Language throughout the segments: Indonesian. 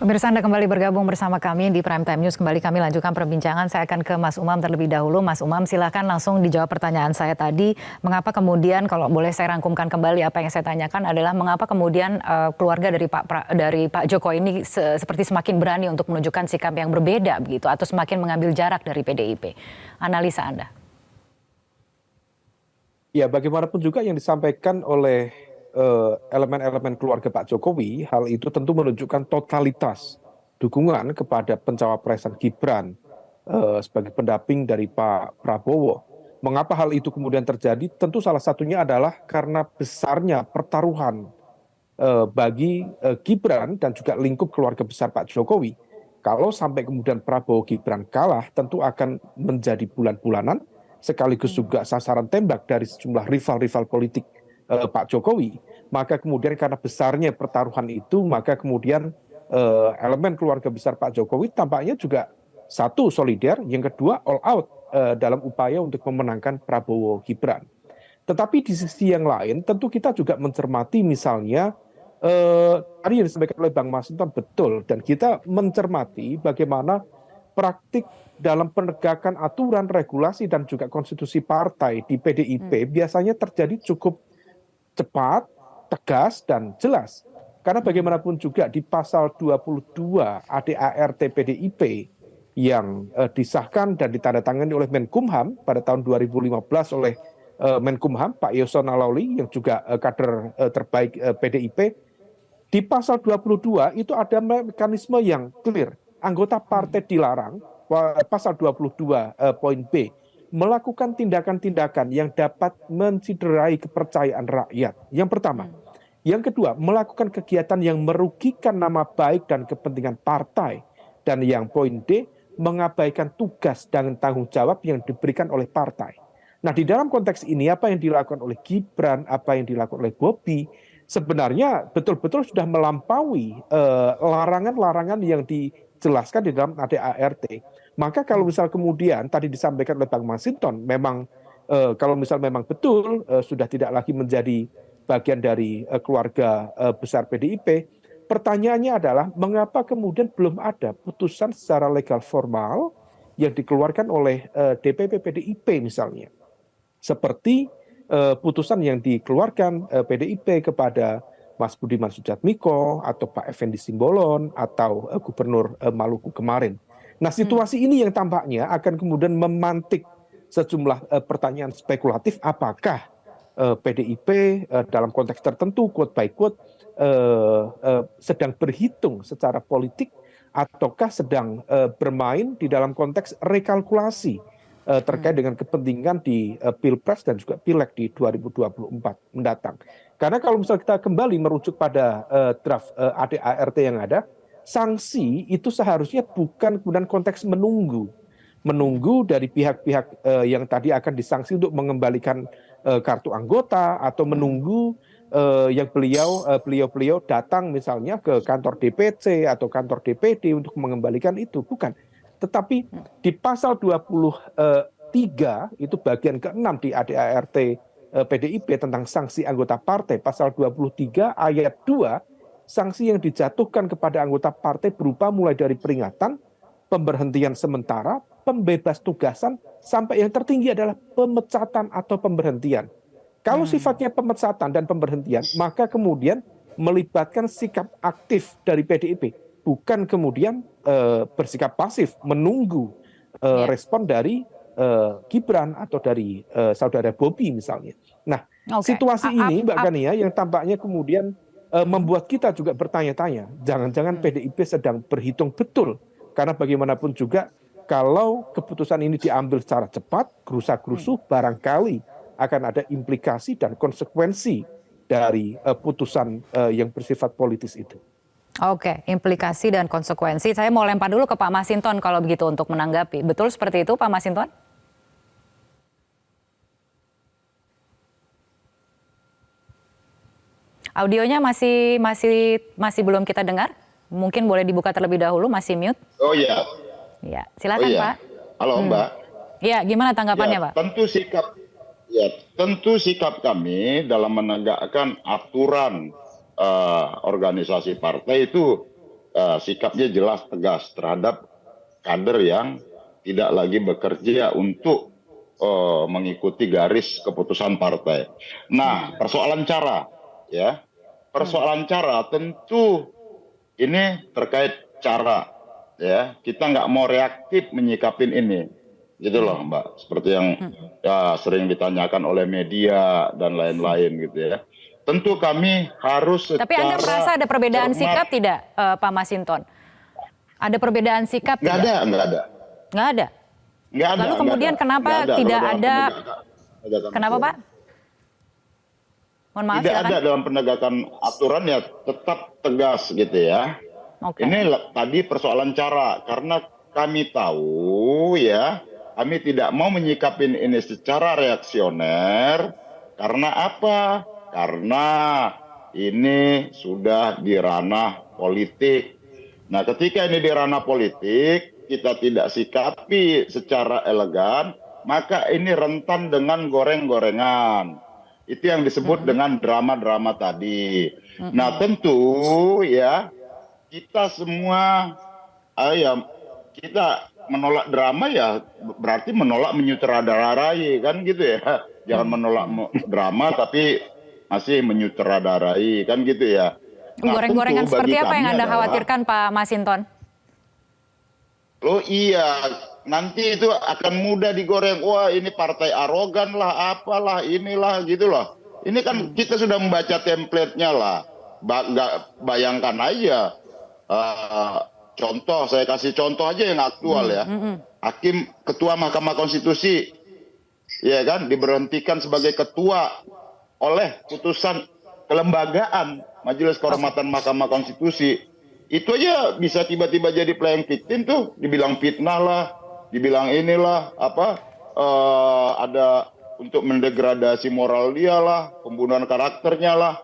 Pemirsa Anda kembali bergabung bersama kami di Prime Time News. Kembali kami lanjutkan perbincangan. Saya akan ke Mas Umam terlebih dahulu. Mas Umam, silakan langsung dijawab pertanyaan saya tadi. Mengapa kemudian, kalau boleh saya rangkumkan kembali apa yang saya tanyakan adalah mengapa kemudian keluarga dari Pak Jokowi ini seperti semakin berani untuk menunjukkan sikap yang berbeda begitu, atau semakin mengambil jarak dari PDIP. Analisa Anda. Ya, bagaimanapun juga yang disampaikan oleh elemen-elemen keluarga Pak Jokowi, hal itu tentu menunjukkan totalitas dukungan kepada pencawapresan Gibran sebagai pendamping dari Pak Prabowo. Mengapa hal itu kemudian terjadi? Tentu salah satunya adalah karena besarnya pertaruhan bagi Gibran dan juga lingkup keluarga besar Pak Jokowi. Kalau sampai kemudian Prabowo Gibran kalah, tentu akan menjadi bulan-bulanan, sekaligus juga sasaran tembak dari sejumlah rival-rival politik Pak Jokowi. Maka kemudian karena besarnya pertaruhan itu, maka kemudian elemen keluarga besar Pak Jokowi tampaknya juga satu solider, yang kedua all out dalam upaya untuk memenangkan Prabowo Gibran. Tetapi di sisi yang lain tentu kita juga mencermati misalnya tadi yang disampaikan oleh Bang Masinton betul, dan kita mencermati bagaimana praktik dalam penegakan aturan, regulasi, dan juga konstitusi partai di PDIP biasanya terjadi cukup cepat, tegas, dan jelas. Karena bagaimanapun juga di pasal 22 ADART PDIP yang disahkan dan ditandatangani oleh Menkumham pada tahun 2015 oleh Menkumham, Pak Yasona Lawli, yang juga kader terbaik PDIP, di pasal 22 itu ada mekanisme yang clear. Anggota partai dilarang, pasal 22 poin B, melakukan tindakan-tindakan yang dapat menciderai kepercayaan rakyat. Yang pertama. Yang kedua, melakukan kegiatan yang merugikan nama baik dan kepentingan partai. Dan yang poin D, mengabaikan tugas dan tanggung jawab yang diberikan oleh partai. Nah, di dalam konteks ini apa yang dilakukan oleh Gibran, apa yang dilakukan oleh Bobi, sebenarnya betul-betul sudah melampaui larangan-larangan yang dijelaskan di dalam ADART. Maka kalau misal kemudian tadi disampaikan oleh Bang Masinton, memang kalau misal memang betul sudah tidak lagi menjadi bagian dari keluarga besar PDIP, pertanyaannya adalah mengapa kemudian belum ada putusan secara legal formal yang dikeluarkan oleh DPP PDIP misalnya. Seperti putusan yang dikeluarkan PDIP kepada Mas Budiman Sujatmiko atau Pak Effendi Simbolon atau Gubernur Maluku kemarin. Nah, situasi ini yang tampaknya akan kemudian memantik sejumlah pertanyaan spekulatif, apakah PDIP dalam konteks tertentu, quote by quote, sedang berhitung secara politik ataukah sedang bermain di dalam konteks rekalkulasi terkait dengan kepentingan di Pilpres dan juga Pileg di 2024 mendatang. Karena kalau misalnya kita kembali merujuk pada draft ADART yang ada, sanksi itu seharusnya bukan kemudian konteks menunggu dari pihak-pihak yang tadi akan disanksi untuk mengembalikan kartu anggota, atau menunggu yang beliau datang misalnya ke kantor DPC atau kantor DPD untuk mengembalikan itu, bukan. Tetapi di pasal 23 itu bagian ke-6 di ADART PDIP tentang sanksi anggota partai, pasal 23 ayat 2, sanksi yang dijatuhkan kepada anggota partai berupa mulai dari peringatan, pemberhentian sementara, pembebas tugasan, sampai yang tertinggi adalah pemecatan atau pemberhentian. Kalau sifatnya pemecatan dan pemberhentian, maka kemudian melibatkan sikap aktif dari PDIP, bukan kemudian bersikap pasif menunggu respon dari Gibran atau dari saudara Bobi misalnya. Nah, situasi ini Mbak Kania yang tampaknya kemudian membuat kita juga bertanya-tanya, jangan-jangan PDIP sedang berhitung betul, karena bagaimanapun juga kalau keputusan ini diambil secara cepat, gerusa-gerusu, barangkali akan ada implikasi dan konsekuensi dari putusan yang bersifat politis itu. Oke, implikasi dan konsekuensi. Saya mau lempar dulu ke Pak Masinton kalau begitu untuk menanggapi. Betul seperti itu Pak Masinton? Audionya masih belum kita dengar. Mungkin boleh dibuka terlebih dahulu, masih mute. Oh iya. Ya, silakan Pak. Halo Mbak. Ya, gimana tanggapannya Pak? Tentu sikap kami dalam menegakkan aturan organisasi partai itu sikapnya jelas tegas terhadap kader yang tidak lagi bekerja untuk mengikuti garis keputusan partai. Nah, persoalan cara, ya, persoalan cara tentu ini terkait cara, ya. Kita nggak mau reaktif menyikapin ini, gitu loh, Mbak. Seperti yang ya sering ditanyakan oleh media dan lain-lain, gitu ya. Tentu kami harus secara Tapi Anda merasa ada perbedaan cermat. sikap tidak, Pak Masinton? Ada perbedaan sikap Nggak tidak? ada, nggak ada. Nggak ada. Nggak ada. Lalu nggak kemudian ada. kenapa Nggak ada tidak kalau dalam ada? penegakan Kenapa aturan. Pak? Mohon maaf, Tidak silakan. ada dalam penegakan aturan, ya tetap tegas gitu ya. Oke. Ini tadi persoalan cara, karena kami tahu ya, kami tidak mau menyikapin ini secara reaksioner. Karena apa? Karena ini sudah di ranah politik. Nah, ketika ini di ranah politik, kita tidak sikapi secara elegan, maka ini rentan dengan goreng-gorengan. Itu yang disebut dengan drama-drama tadi. Nah, tentu ya, kita semua, ya, kita menolak drama ya berarti menolak menyutradarai, kan gitu ya. Jangan menolak drama tapi masih menyutradarai, kan gitu ya. Nah, Goreng-gorengan tentu seperti bagi apa yang kami Anda adalah, khawatirkan, Pak Masinton? oh iya, nanti itu akan mudah digoreng. Wah, ini partai arogan lah, apalah, inilah, gitu loh. Ini kan kita sudah membaca template-nya lah. Bayangkan aja. Contoh, saya kasih contoh aja yang aktual ya. Hakim Ketua Mahkamah Konstitusi, ya kan, diberhentikan sebagai ketua oleh putusan kelembagaan Majelis Kehormatan Mahkamah Konstitusi. Itu aja bisa tiba-tiba jadi playing victim tuh, dibilang fitnah lah, dibilang inilah apa, ada untuk mendegradasi moral dia lah, pembunuhan karakternya lah.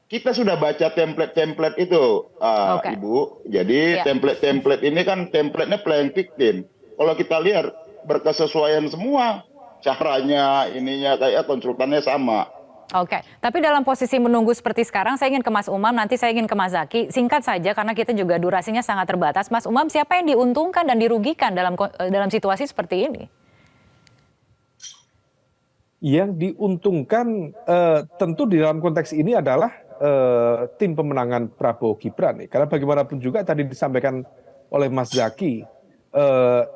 Kita sudah baca template-template itu, Ibu. Jadi template-template ini kan template-nya playing victim. Kalau kita lihat berkesesuaian semua, caranya, ininya kayak konsultannya sama. Oke, tapi dalam posisi menunggu seperti sekarang, saya ingin ke Mas Umam, nanti saya ingin ke Mas Zaky. Singkat saja, karena kita juga durasinya sangat terbatas. Mas Umam, siapa yang diuntungkan dan dirugikan dalam situasi seperti ini? Yang diuntungkan tentu di dalam konteks ini adalah tim pemenangan Prabowo Gibran. Karena bagaimanapun juga tadi disampaikan oleh Mas Zaky,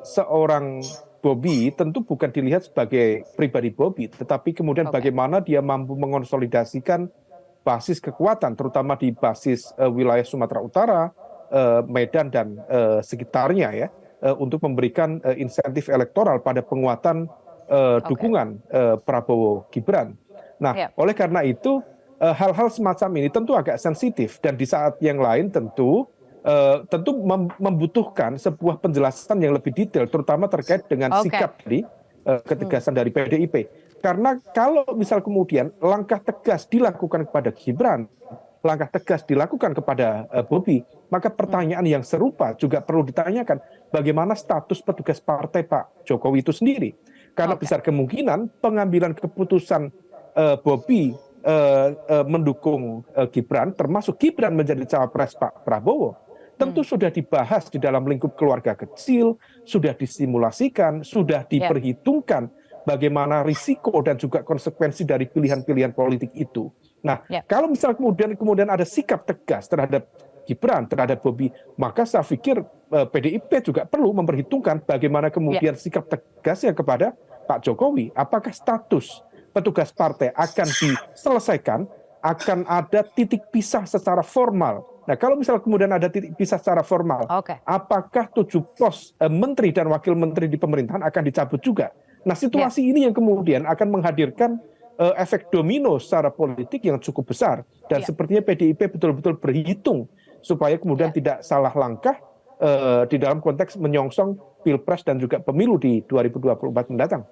seorang Bobi tentu bukan dilihat sebagai pribadi Bobi, tetapi kemudian bagaimana dia mampu mengonsolidasikan basis kekuatan, terutama di basis wilayah Sumatera Utara, Medan dan sekitarnya ya, untuk memberikan insentif elektoral pada penguatan dukungan Prabowo Gibran. Nah, oleh karena itu hal-hal semacam ini tentu agak sensitif, dan di saat yang lain tentu membutuhkan sebuah penjelasan yang lebih detail, terutama terkait dengan sikap dari ketegasan dari PDIP. Karena kalau misal kemudian langkah tegas dilakukan kepada Gibran, langkah tegas dilakukan kepada Bobi, maka pertanyaan yang serupa juga perlu ditanyakan, bagaimana status petugas partai Pak Jokowi itu sendiri. Karena besar kemungkinan pengambilan keputusan Bobi mendukung Gibran, termasuk Gibran menjadi cawapres Pak Prabowo, tentu sudah dibahas di dalam lingkup keluarga kecil, sudah disimulasikan, sudah diperhitungkan bagaimana risiko dan juga konsekuensi dari pilihan-pilihan politik itu. Nah, kalau misal kemudian ada sikap tegas terhadap Gibran, terhadap Bobi, maka saya pikir PDIP juga perlu memperhitungkan bagaimana kemudian sikap tegasnya kepada Pak Jokowi. Apakah status petugas partai akan diselesaikan, akan ada titik pisah secara formal. Nah, kalau misalnya kemudian ada titik pisah secara formal, apakah 7 pos menteri dan wakil menteri di pemerintahan akan dicabut juga? Nah, situasi ini yang kemudian akan menghadirkan efek domino secara politik yang cukup besar. Dan sepertinya PDIP betul-betul berhitung supaya kemudian tidak salah langkah di dalam konteks menyongsong Pilpres dan juga pemilu di 2024 mendatang.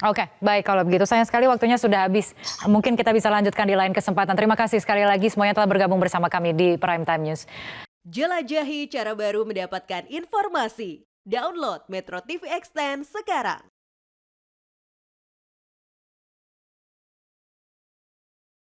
Oke, baik kalau begitu. Sayang sekali waktunya sudah habis. Mungkin kita bisa lanjutkan di lain kesempatan. Terima kasih sekali lagi semuanya telah bergabung bersama kami di Prime Time News. Jelajahi cara baru mendapatkan informasi. Download Metro TV Extend sekarang.